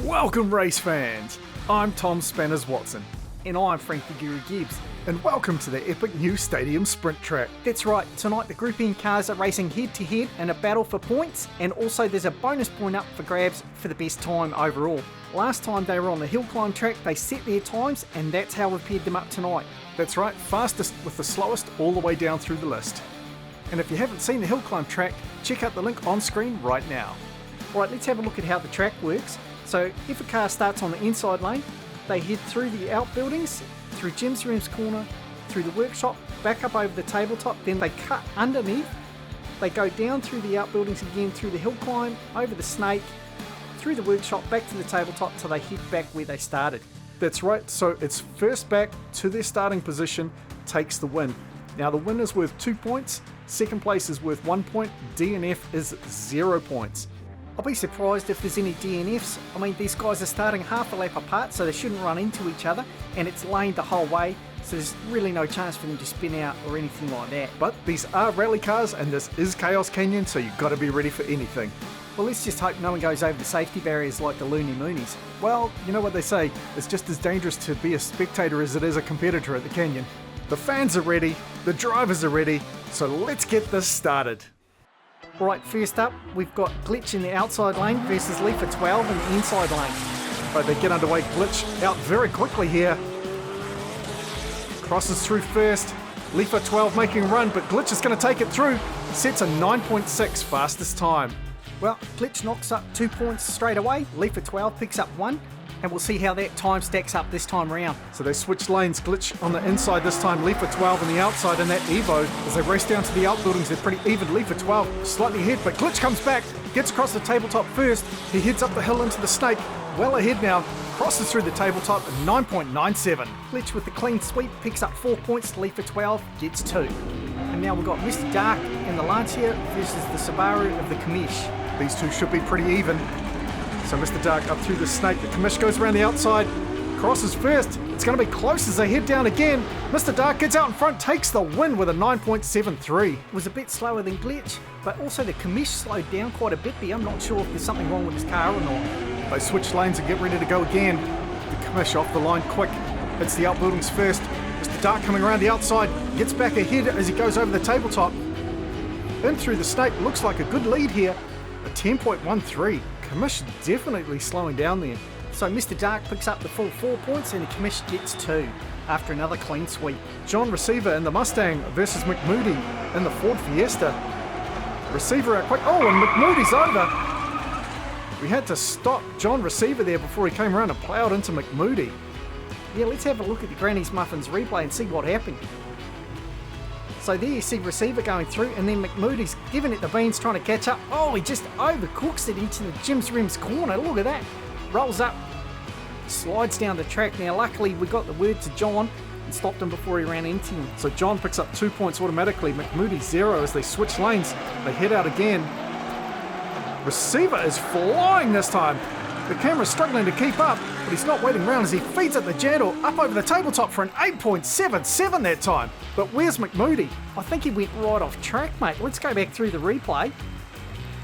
Welcome race fans, I'm Tom Spanners Watson. And I'm Frank the Guru Gibbs. And welcome to the epic new stadium sprint track. That's right, tonight the Group N cars are racing head to head in a battle for points, and also there's a bonus point up for grabs for the best time overall. Last time they were on the hill climb track, they set their times, and that's how we've paired them up tonight. That's right, fastest with the slowest all the way down through the list. And if you haven't seen the hill climb track, check out the link on screen right now. Right, let's have a look at how the track works. So if a car starts on the inside lane, they head through the outbuildings, through Jim's Rooms corner, through the workshop, back up over the tabletop, then they cut underneath, they go down through the outbuildings again, through the hill climb, over the snake, through the workshop, back to the tabletop till they head back where they started. That's right, so it's first back to their starting position takes the win. Now the win is worth 2 points, second place is worth 1 point, DNF is 0 points. I'll be surprised if there's any DNFs. I mean, these guys are starting half a lap apart, so they shouldn't run into each other, and it's laned the whole way, so there's really no chance for them to spin out or anything like that. But these are rally cars, and this is Chaos Canyon, so you've got to be ready for anything. Well, let's just hope no one goes over the safety barriers like the Looney Moonies. Well, you know what they say, it's just as dangerous to be a spectator as it is a competitor at the Canyon. The fans are ready, the drivers are ready, so let's get this started. Right, first up, we've got Glitch in the outside lane versus Leafer 12 in the inside lane. Right, they get underway. Glitch out very quickly here. Crosses through first. Leafer 12 making a run, but Glitch is going to take it through. Sets a 9.6 fastest time. Well, Glitch knocks up 2 points straight away. Leafer 12 picks up 1. And we'll see how that time stacks up this time around. So they switch lanes. Glitch on the inside this time, Leafer 12 on the outside in that Evo. As they race down to the outbuildings, they're pretty even. Leafer 12 slightly ahead, but Glitch comes back, gets across the tabletop first. He heads up the hill into the snake, well ahead now, crosses through the tabletop at 9.97. Glitch with the clean sweep picks up 4 points, Leafer 12 gets 2. And now we've got Mr. Dark and the Lancia versus the Subaru of the Kamish. These two should be pretty even. So Mr. Dark up through the snake, the Kamish goes around the outside, crosses first, it's going to be close as they head down again. Mr. Dark gets out in front, takes the win with a 9.73. It was a bit slower than Glitch, but also the Kamish slowed down quite a bit there. I'm not sure if there's something wrong with his car or not. They switch lanes and get ready to go again. The Kamish off the line quick, hits the outbuildings first. Mr. Dark coming around the outside, gets back ahead as he goes over the tabletop. In through the snake, looks like a good lead here, a 10.13. Kamish definitely slowing down there. So Mr. Dark picks up the full 4 points and the Kamish gets 2 after another clean sweep. John Receiver in the Mustang versus McMoody in the Ford Fiesta. Receiver out quick. Oh, and McMoody's over. We had to stop John Receiver there before he came around and ploughed into McMoody. Yeah, let's have a look at the Granny's Muffins replay and see what happened. So there you see Receiver going through, and then McMoody's giving it the beans trying to catch up. Oh, he just overcooks it into the Jim's Rims corner. Look at that. Rolls up, slides down the track. Now luckily we got the word to John and stopped him before he ran into him. So John picks up 2 points automatically. McMoody 0 as they switch lanes. They head out again. Receiver is flying this time. The camera's struggling to keep up, but he's not waiting around as he feeds at the Jandal up over the tabletop for an 8.77 that time. But where's McMoody? I think he went right off track, mate. Let's go back through the replay.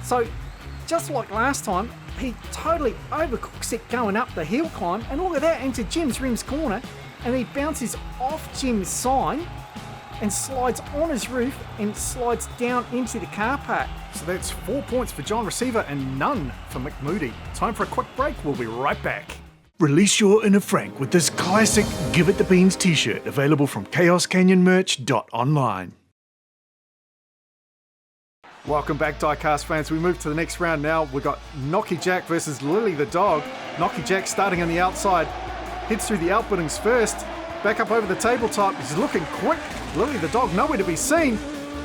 So, just like last time, he totally overcooks it going up the hill climb, and look at that, into Jim's Rims corner, and he bounces off Jim's sign and slides on his roof and slides down into the car park. So that's 4 points for John Receiver and none for McMoody. Time for a quick break. We'll be right back. Release your inner Frank with this classic Give It the Beans t-shirt available from chaoscanyonmerch.online. Welcome back, Diecast fans. We move to the next round now. We've got Knocky Jack versus Lily the dog. Knocky Jack starting on the outside. Heads through the outbuildings first. Back up over the tabletop. He's looking quick. Lily the dog nowhere to be seen.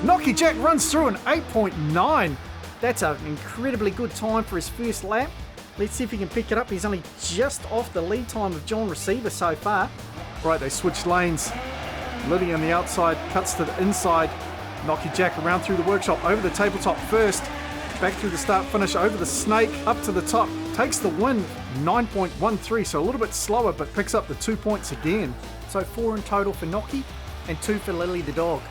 Knocky Jack runs through an 8.9. That's an incredibly good time for his first lap. Let's see if he can pick it up. He's only just off the lead time of John Receiver so far. Right, they switch lanes. Lily on the outside, cuts to the inside. Knocky Jack around through the workshop, over the tabletop first. Back through the start finish, over the snake, up to the top. Takes the win, 9.13, so a little bit slower, but picks up the 2 points again. So 4 in total for Knocky and 2 for Lily the dog.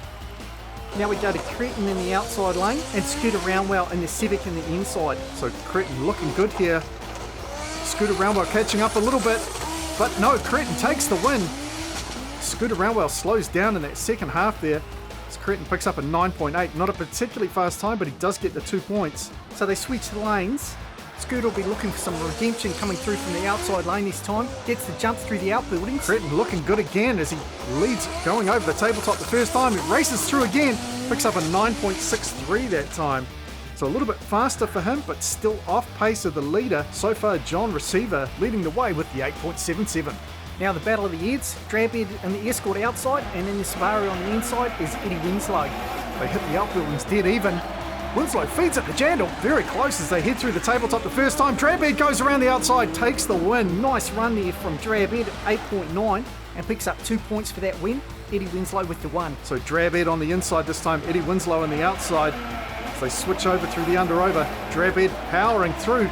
Now we go to Cretin in the outside lane and Scooter Roundwell in the Civic in the inside. So Cretin looking good here. Scooter Roundwell catching up a little bit, but no, Cretin takes the win. Scooter Roundwell slows down in that second half there. Cretin picks up a 9.8, not a particularly fast time, but he does get the 2 points. So they switch lanes. Scooter will be looking for some redemption coming through from the outside lane this time. Gets the jump through the outbuildings. Cretin looking good again as he leads going over the tabletop the first time. He races through again, picks up a 9.63 that time. So a little bit faster for him, but still off pace of the leader. So far, John Receiver leading the way with the 8.77. Now the battle of the Eds, Drabhead and the Escort outside, and then the Safari on the inside is Eddie Winslow. They hit the outbuildings dead even. Winslow feeds at the Jandal, very close as they head through the tabletop the first time. Drabhead goes around the outside, takes the win. Nice run there from Drabhead at 8.9 and picks up 2 points for that win. Eddie Winslow with the 1. So Drabhead on the inside this time, Eddie Winslow on the outside. As they switch over through the under-over. Drabhead powering through.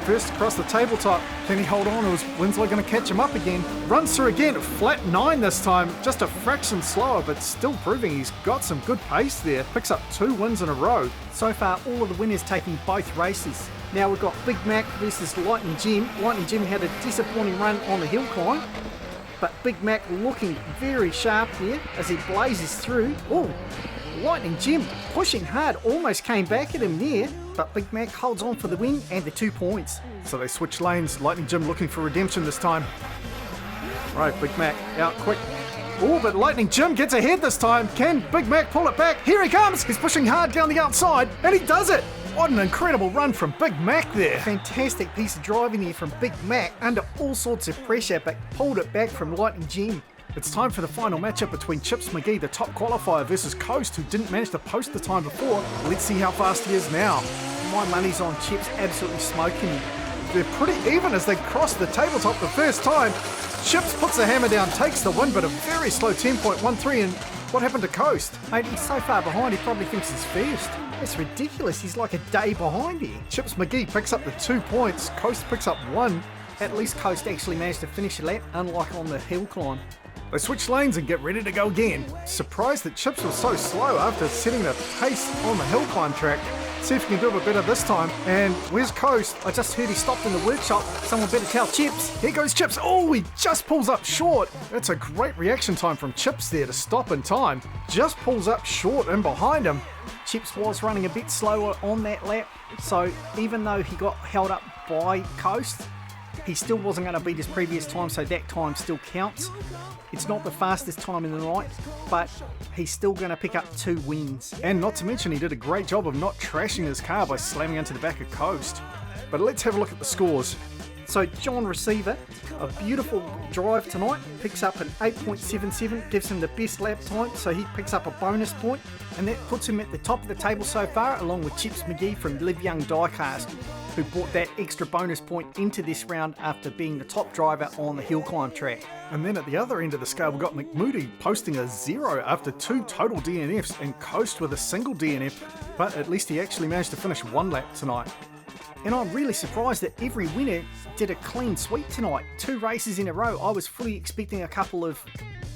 First across the tabletop. Can he hold on, or is Winslow going to catch him up again? Runs through again, flat 9 this time. Just a fraction slower, but still proving he's got some good pace there. Picks up 2 wins in a row. So far, all of the winners taking both races. Now we've got Big Mac versus Lightning Jim. Lightning Jim had a disappointing run on the hill climb, but Big Mac looking very sharp there as he blazes through. Oh, Lightning Jim pushing hard, almost came back at him there, but Big Mac holds on for the win and the 2 points. So they switch lanes. Lightning Jim looking for redemption this time. Right, Big Mac out quick. Oh, but Lightning Jim gets ahead this time. Can Big Mac pull it back? Here he comes. He's pushing hard down the outside, and he does it. What an incredible run from Big Mac there. Fantastic piece of driving there from Big Mac under all sorts of pressure, but pulled it back from Lightning Jim. It's time for the final matchup between Chips McGee, the top qualifier, versus Coast, who didn't manage to post the time before. Let's see how fast he is now. My money's on Chips absolutely smoking. They're pretty even as they cross the tabletop the first time. Chips puts the hammer down, takes the win, but a very slow 10.13. And what happened to Coast? Mate, he's so far behind, he probably thinks he's first. That's ridiculous. He's like a day behind here. Chips McGee picks up the 2 points. Coast picks up 1. At least Coast actually managed to finish a lap, unlike on the hill climb. They switch lanes and get ready to go again. Surprised that Chips was so slow after setting the pace on the hill climb track. See if he can do a bit better this time. And where's Coast? I just heard he stopped in the workshop. Someone better tell Chips. Here goes Chips. Oh, he just pulls up short. That's a great reaction time from Chips there to stop in time. Just pulls up short and behind him. Chips was running a bit slower on that lap, so even though he got held up by Coast, he still wasn't going to beat his previous time, so that time still counts. It's not the fastest time in the night, but he's still going to pick up 2 wins. And not to mention, he did a great job of not trashing his car by slamming into the back of Coast. But let's have a look at the scores. So John Receiver, a beautiful drive tonight, picks up an 8.77, gives him the best lap time, so he picks up a bonus point, and that puts him at the top of the table so far, along with Chips McGee from Live Young Diecast, who brought that extra bonus point into this round after being the top driver on the hill climb track. And then at the other end of the scale, we've got McMoody posting a 0 after 2 total DNFs and Coast with a single DNF, but at least he actually managed to finish 1 lap tonight. And I'm really surprised that every winner did a clean sweep tonight. 2 races in a row. I was fully expecting a couple of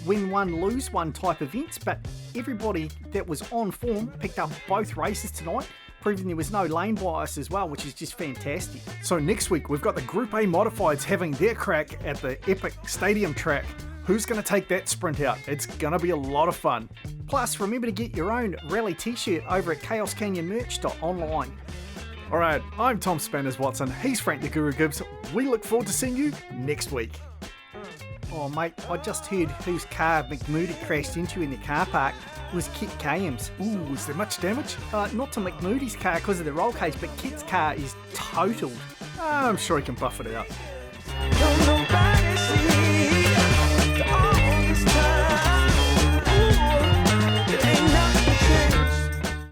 win one, lose one type events, but everybody that was on form picked up both races tonight, proving there was no lane bias as well, which is just fantastic. So next week, we've got the Group A Modifieds having their crack at the Epic Stadium track. Who's going to take that sprint out? It's going to be a lot of fun. Plus, remember to get your own rally t-shirt over at chaoscanyonmerch.online. Alright, I'm Tom Spanners Watson, he's Frank the Guru Gibbs. We look forward to seeing you next week. Oh mate, I just heard whose car McMoody crashed into in the car park. It was Kit Kayham's. Ooh, was there much damage? Not to McMoody's car because of the roll cage, but Kit's car is totaled. I'm sure he can buff it out.